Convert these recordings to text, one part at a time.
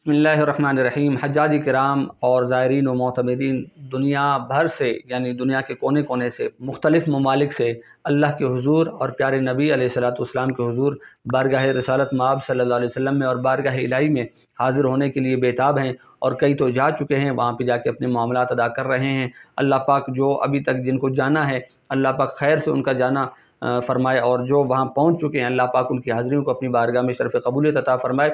بسم اللہ الرحمن الرحیم۔ حجاج کرام اور زائرین و معتمرین دنیا بھر سے، یعنی دنیا کے کونے کونے سے، مختلف ممالک سے اللہ کے حضور اور پیارے نبی علیہ السلام کے حضور بارگاہ رسالت مآب صلی اللہ علیہ وسلم میں اور بارگاہ الہی میں حاضر ہونے کے لیے بےتاب ہیں، اور کئی تو جا چکے ہیں، وہاں پہ جا کے اپنے معاملات ادا کر رہے ہیں۔ اللہ پاک جو ابھی تک جن کو جانا ہے، اللہ پاک خیر سے ان کا جانا فرمائے، اور جو وہاں پہنچ چکے ہیں، اللہ پاک ان کی حاضریوں کو اپنی بارگاہ میں شرف قبولیت عطا فرمائے۔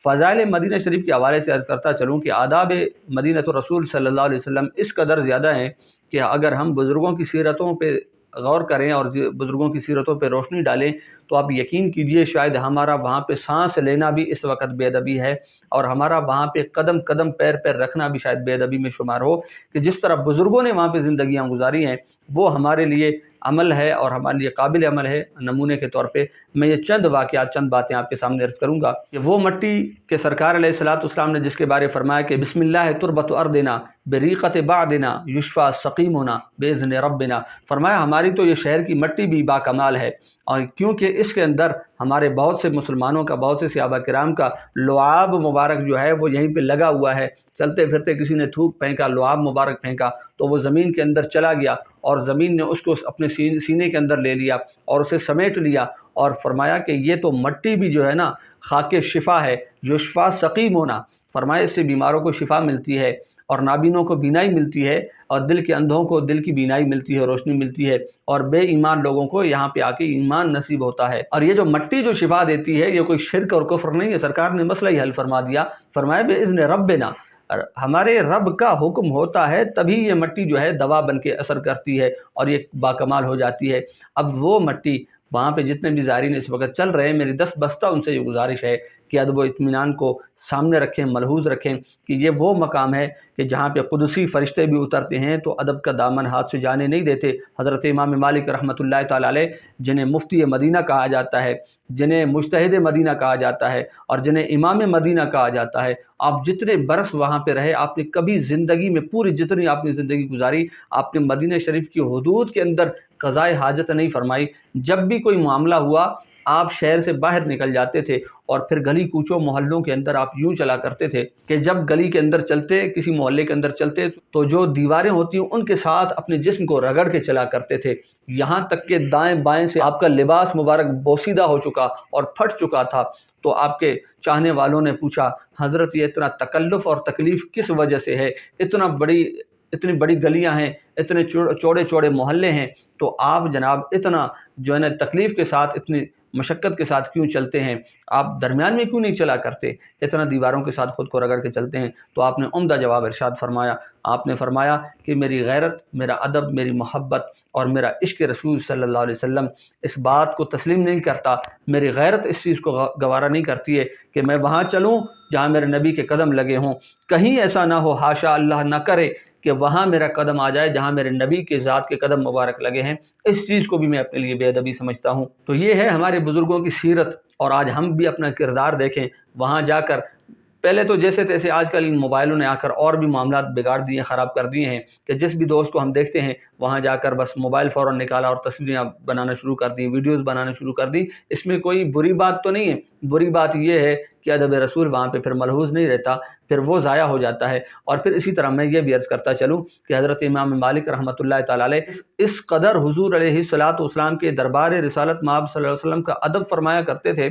فضائل مدینہ شریف کے حوالے سے عرض کرتا چلوں کہ آداب مدینہ الرسول صلی اللہ علیہ وسلم اس قدر زیادہ ہیں کہ اگر ہم بزرگوں کی سیرتوں پہ غور کریں اور بزرگوں کی سیرتوں پہ روشنی ڈالیں تو آپ یقین کیجئے شاید ہمارا وہاں پہ سانس لینا بھی اس وقت بے ادبی ہے، اور ہمارا وہاں پہ قدم قدم پیر پیر رکھنا بھی شاید بے ادبی میں شمار ہو، کہ جس طرح بزرگوں نے وہاں پہ زندگیاں گزاری ہیں وہ ہمارے لیے عمل ہے اور ہمارے لیے قابل عمل ہے۔ نمونے کے طور پہ میں یہ چند واقعات، چند باتیں آپ کے سامنے عرض کروں گا کہ وہ مٹی کے سرکار علیہ السلام نے جس کے بارے فرمایا کہ بسم اللہ تربت اردنا بریقت بعدنا یشفى سقیمنا باذن ربنا، فرمایا ہماری تو یہ شہر کی مٹی بھی با کمال ہے، اور کیونکہ اس کے اندر ہمارے بہت سے مسلمانوں کا، بہت سے صحابہ کرام کا لعاب مبارک جو ہے وہ یہیں پہ لگا ہوا ہے۔ چلتے پھرتے کسی نے تھوک پھینکا، لعاب مبارک پھینکا تو وہ زمین کے اندر چلا گیا، اور زمین نے اس کو اپنے سینے کے اندر لے لیا اور اسے سمیٹ لیا، اور فرمایا کہ یہ تو مٹی بھی جو ہے نا خاک شفا ہے، یشفیٰ سقیم ہونا، فرمایا اس سے بیماروں کو شفا ملتی ہے، اور نابینوں کو بینائی ملتی ہے، اور دل کے اندھوں کو دل کی بینائی ملتی ہے، روشنی ملتی ہے، اور بے ایمان لوگوں کو یہاں پہ آ کے ایمان نصیب ہوتا ہے۔ اور یہ جو مٹی جو شفا دیتی ہے یہ کوئی شرک اور کفر نہیں ہے، سرکار نے مسئلہ ہی حل فرما دیا، فرمایا باذن ربنا، ہمارے رب کا حکم ہوتا ہے تبھی یہ مٹی جو ہے دوا بن کے اثر کرتی ہے اور یہ باکمال ہو جاتی ہے۔ اب وہ مٹی وہاں پہ جتنے بھی زائرین اس وقت چل رہے ہیں، میری دست بستہ ان سے یہ گزارش ہے کہ ادب و اطمینان کو سامنے رکھیں، ملحوظ رکھیں کہ یہ وہ مقام ہے کہ جہاں پہ قدسی فرشتے بھی اترتے ہیں تو ادب کا دامن ہاتھ سے جانے نہیں دیتے۔ حضرت امام مالک رحمۃ اللہ تعالیٰ علیہ، جنہیں مفتی مدینہ کہا جاتا ہے، جنہیں مجتہد مدینہ کہا جاتا ہے، اور جنہیں امام مدینہ کہا جاتا ہے، آپ جتنے برس وہاں پہ رہے، آپ نے کبھی زندگی میں پوری جتنی آپ نے زندگی گزاری، آپ نے مدینہ شریف کی حدود کے اندر قضائے حاجت نہیں فرمائی۔ جب بھی کوئی معاملہ ہوا آپ شہر سے باہر نکل جاتے تھے، اور پھر گلی کوچوں محلوں کے اندر آپ یوں چلا کرتے تھے کہ جب گلی کے اندر چلتے، کسی محلے کے اندر چلتے تو جو دیواریں ہوتی ہیں ان کے ساتھ اپنے جسم کو رگڑ کے چلا کرتے تھے، یہاں تک کہ دائیں بائیں سے آپ کا لباس مبارک بوسیدہ ہو چکا اور پھٹ چکا تھا۔ تو آپ کے چاہنے والوں نے پوچھا حضرت یہ اتنا تکلف اور تکلیف کس وجہ سے ہے؟ اتنی بڑی گلیاں ہیں، اتنے چوڑے چوڑے محلے ہیں، تو آپ جناب اتنا جو ہے نا تکلیف کے ساتھ، اتنی مشقت کے ساتھ کیوں چلتے ہیں؟ آپ درمیان میں کیوں نہیں چلا کرتے؟ اتنا دیواروں کے ساتھ خود کو رگڑ کے چلتے ہیں۔ تو آپ نے عمدہ جواب ارشاد فرمایا، آپ نے فرمایا کہ میری غیرت، میرا ادب، میری محبت اور میرا عشق رسول صلی اللہ علیہ وسلم اس بات کو تسلیم نہیں کرتا، میری غیرت اس چیز کو گوارا نہیں کرتی ہے کہ میں وہاں چلوں جہاں میرے نبی کے قدم لگے ہوں، کہیں ایسا نہ ہو، حاشا اللہ نہ کرے کہ وہاں میرا قدم آ جائے جہاں میرے نبی کے ذات کے قدم مبارک لگے ہیں۔ اس چیز کو بھی میں اپنے لیے بے ادبی سمجھتا ہوں۔ تو یہ ہے ہمارے بزرگوں کی سیرت، اور آج ہم بھی اپنا کردار دیکھیں، وہاں جا کر پہلے تو جیسے تیسے آج کل ان موبائلوں نے آ کر اور بھی معاملات بگاڑ دیے، خراب کر دیے ہیں، کہ جس بھی دوست کو ہم دیکھتے ہیں وہاں جا کر بس موبائل فوراً نکالا اور تصویریں بنانا شروع کر دی، ویڈیوز بنانا شروع کر دی۔ اس میں کوئی بری بات تو نہیں ہے، بری بات یہ ہے کہ ادب رسول وہاں پہ پھر ملحوظ نہیں رہتا، پھر وہ ضائع ہو جاتا ہے۔ اور پھر اسی طرح میں یہ بھی عرض کرتا چلوں کہ حضرت امام مالک رحمۃ اللہ تعالیٰ علیہ اس قدر حضور علیہ السلام کے دربار رسالت مآب صلی اللہ علیہ وسلم کا ادب فرمایا کرتے تھے،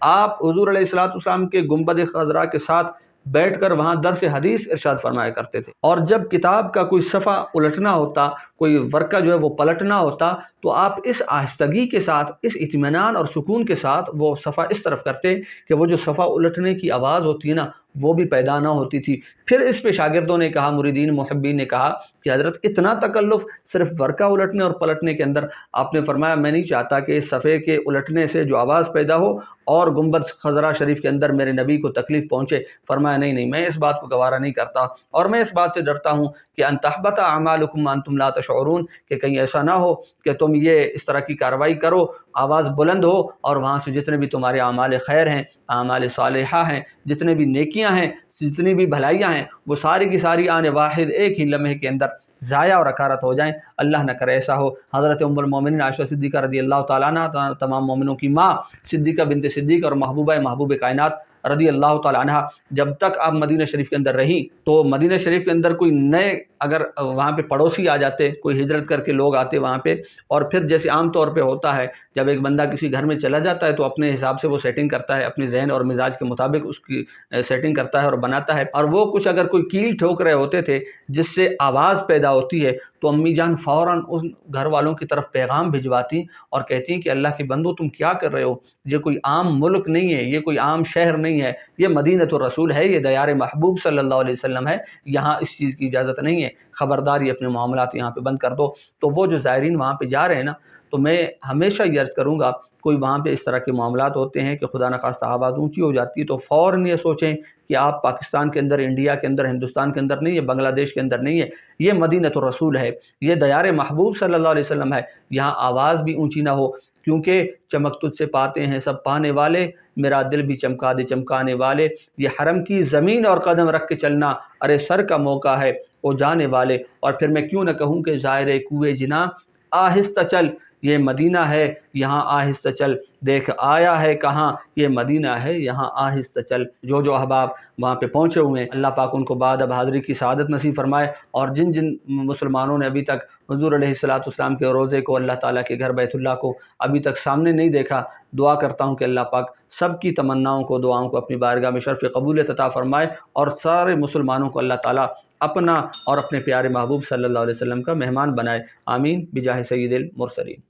آپ حضور علیہ السلام کے گنبد خضرا کے ساتھ بیٹھ کر وہاں درس حدیث ارشاد فرمایا کرتے تھے، اور جب کتاب کا کوئی صفحہ الٹنا ہوتا، کوئی ورقہ جو ہے وہ پلٹنا ہوتا، تو آپ اس آہستگی کے ساتھ، اس اطمینان اور سکون کے ساتھ وہ صفحہ اس طرف کرتے کہ وہ جو صفحہ الٹنے کی آواز ہوتی ہے نا وہ بھی پیدا نہ ہوتی تھی۔ پھر اس پہ شاگردوں نے کہا، مریدین محبین نے کہا کہ حضرت اتنا تکلف صرف ورقہ الٹنے اور پلٹنے کے اندر؟ آپ نے فرمایا میں نہیں چاہتا کہ اس صفحے کے الٹنے سے جو آواز پیدا ہو اور گنبد خضرا شریف کے اندر میرے نبی کو تکلیف پہنچے۔ فرمایا نہیں، میں اس بات کو گوارا نہیں کرتا، اور میں اس بات سے ڈرتا ہوں کہ ان تحبط اعمالکم وانتم لا تشعرون، کہ کہیں ایسا نہ ہو کہ تم یہ اس طرح کی کارروائی کرو، آواز بلند ہو، اور وہاں سے جتنے بھی تمہارے اعمال خیر ہیں، اعمال صالحہ ہیں، جتنے بھی نیکیاں ہیں، جتنی بھی بھلائیاں ہیں، وہ ساری کی ساری آن واحد ایک ہی لمحے کے اندر ضائع اور اکارت ہو جائیں۔ اللہ نہ کرے ایسا ہو۔ حضرت ام المومنین عائشہ صدیقہ رضی اللہ تعالیٰ عنہ، تمام مومنوں کی ماں، صدیقہ بنت صدیق اور محبوب کائنات رضی اللہ تعالی عنہ جب تک آپ مدینہ شریف کے اندر رہیں تو مدینہ شریف کے اندر کوئی نئے اگر وہاں پہ پڑوسی آ جاتے، کوئی ہجرت کر کے لوگ آتے وہاں پہ، اور پھر جیسے عام طور پہ ہوتا ہے جب ایک بندہ کسی گھر میں چلا جاتا ہے تو اپنے حساب سے وہ سیٹنگ کرتا ہے، اپنے ذہن اور مزاج کے مطابق اس کی سیٹنگ کرتا ہے اور بناتا ہے، اور وہ کچھ اگر کوئی کیل ٹھوک رہے ہوتے تھے جس سے آواز پیدا ہوتی ہے تو امی جان فوراً ان گھر والوں کی طرف پیغام بھجواتی اور کہتی ہیں کہ اللہ کے بندو تم کیا کر رہے ہو، یہ کوئی عام ملک نہیں ہے، یہ کوئی عام شہر نہیں ہے، یہ مدینۃ الرسول ہے، یہ دیار محبوب صلی اللہ علیہ وسلم ہے، یہاں اس چیز کی اجازت نہیں ہے، خبردار یہ اپنے معاملات یہاں پہ بند کر دو۔ تو وہ جو زائرین وہاں پہ جا رہے ہیں نا، تو میں ہمیشہ یہ عرض کروں گا کوئی وہاں پہ اس طرح کے معاملات ہوتے ہیں کہ خدا نخواستہ آواز اونچی ہو جاتی ہے تو فوراً یہ سوچیں کہ آپ پاکستان کے اندر، انڈیا کے اندر، ہندوستان کے اندر نہیں ہے، بنگلہ دیش کے اندر نہیں ہے، یہ مدینۃ الرسول ہے، یہ دیار محبوب صلی اللہ علیہ وسلم ہے، یہاں آواز بھی اونچی نہ ہو، کیونکہ چمک تجھ سے پاتے ہیں سب پانے والے، میرا دل بھی چمکا دے چمکانے والے، یہ حرم کی زمین اور قدم رکھ کے چلنا، ارے سر کا موقع ہے وہ جانے والے، اور پھر میں کیوں نہ کہوں کہ زائر کوئے جنا آہستہ چل، یہ مدینہ ہے یہاں آہستہ چل، دیکھ آیا ہے کہاں، یہ مدینہ ہے یہاں آہستہ چل۔ جو احباب وہاں پہ پہنچے ہوئے ہیں اللہ پاک ان کو بعد اب حاضری کی سعادت نصیب فرمائے، اور جن جن مسلمانوں نے ابھی تک حضور علیہ السلام کے روضے کو، اللہ تعالیٰ کے گھر بیت اللہ کو ابھی تک سامنے نہیں دیکھا، دعا کرتا ہوں کہ اللہ پاک سب کی تمناؤں کو، دعاؤں کو اپنی بارگاہ میں شرف قبولیت عطا فرمائے، اور سارے مسلمانوں کو اللہ تعالیٰ اپنا اور اپنے پیارے محبوب صلی اللہ علیہ وسلم کا مہمان بنائے، آمین بجاہ سید المرسلین۔